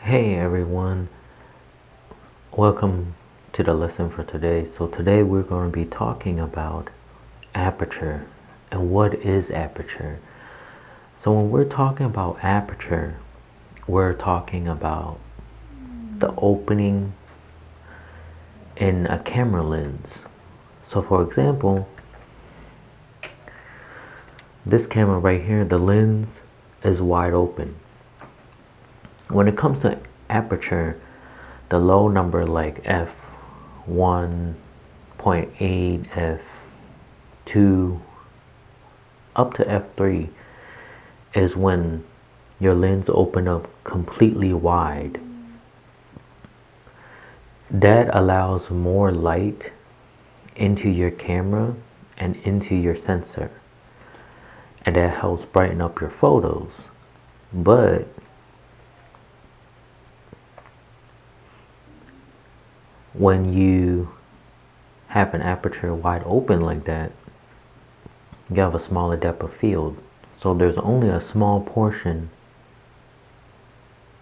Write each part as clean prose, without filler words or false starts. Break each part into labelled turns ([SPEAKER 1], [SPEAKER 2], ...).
[SPEAKER 1] Hey everyone, welcome to the lesson for today. So today we're going to be talking about aperture and what is aperture. So when we're talking about aperture, we're talking about the opening in a camera lens. So for example, this camera right here, the lens is wide open. When it comes to aperture, the low number like f1.8, f2 up to f3 is when your lens open up completely wide. That allows more light into your camera and into your sensor, and that helps brighten up your photos. But when you have an aperture wide open like that, you have a smaller depth of field. So there's only a small portion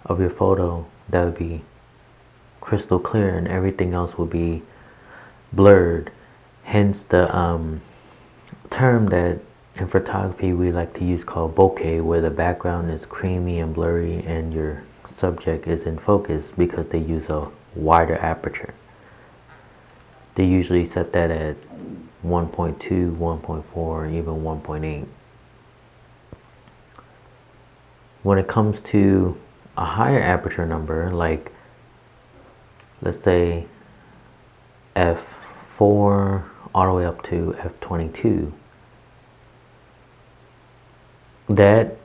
[SPEAKER 1] of your photo that would be crystal clear and everything else will be blurred. Hence the term that in photography we like to use called bokeh, where the background is creamy and blurry and your subject is in focus, because they use a wider aperture. They usually set that at 1.2, 1.4, even 1.8. When it comes to a higher aperture number, like let's say f4 all the way up to f22, that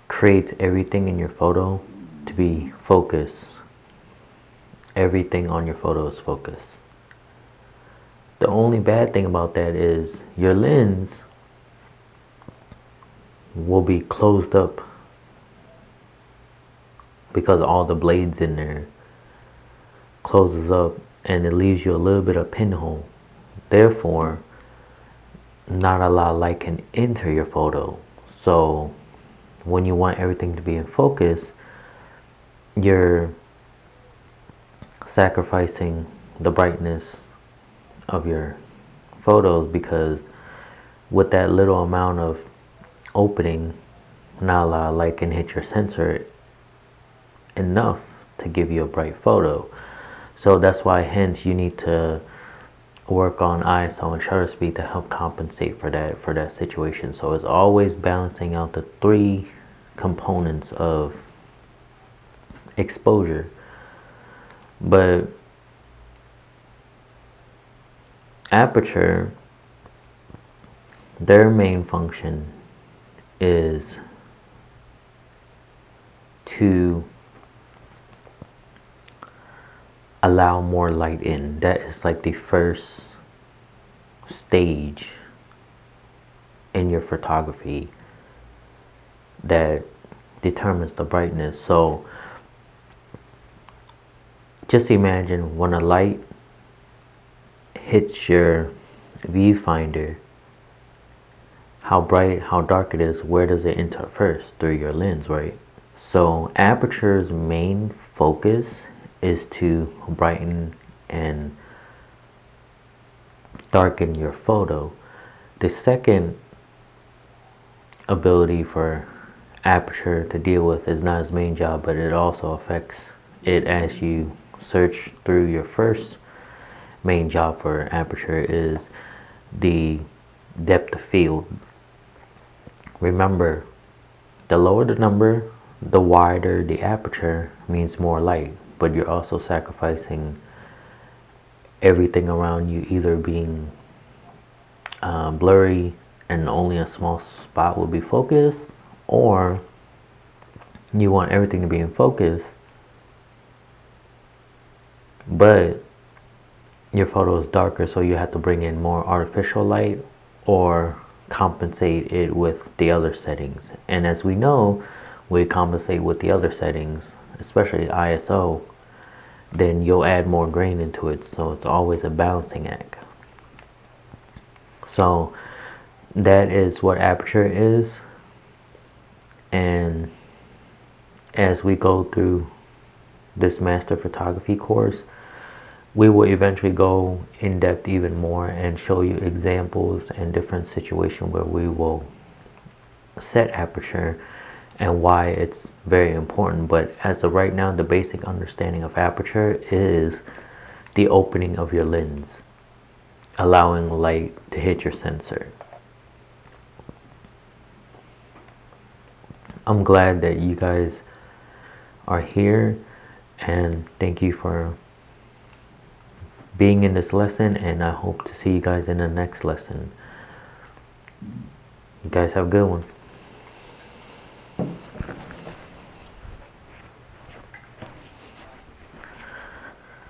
[SPEAKER 1] creates everything in your photo to be focused. Everything on your photo is focused. The only bad thing about that is your lens will be closed up because all the blades in there closes up and it leaves you a little bit of pinhole. Therefore, not a lot of light can enter your photo. So when you want everything to be in focus, you're sacrificing the brightness of your photos, because with that little amount of opening, not a lot of light can hit your sensor enough to give you a bright photo. So that's why hence you need to work on ISO and shutter speed to help compensate for that situation. So it's always balancing out the three components of exposure. But aperture, their main function is to allow more light in. That is like the first stage in your photography that determines the brightness. So just imagine when a light hits your viewfinder, how bright, how dark it is. Where does it enter first? Through your lens, right? So aperture's main focus is to brighten and darken your photo. The second ability for aperture to deal with is not its main job, but it also affects it as you search through. Your first main job for aperture is the depth of field. Remember, the lower the number, the wider the aperture means more light, but you're also sacrificing everything around you either being blurry and only a small spot will be focused, or you want everything to be in focus but your photo is darker, so you have to bring in more artificial light or compensate it with the other settings. And as we know, we compensate with the other settings, especially ISO, then you'll add more grain into it. So it's always a balancing act. So that is what aperture is. And as we go through this master photography course, we will eventually go in depth even more and show you examples and different situations where we will set aperture and why it's very important. But as of right now, the basic understanding of aperture is the opening of your lens, allowing light to hit your sensor. I'm glad that you guys are here, and thank you for being in this lesson, and I hope to see you guys in the next lesson. You guys have a good one.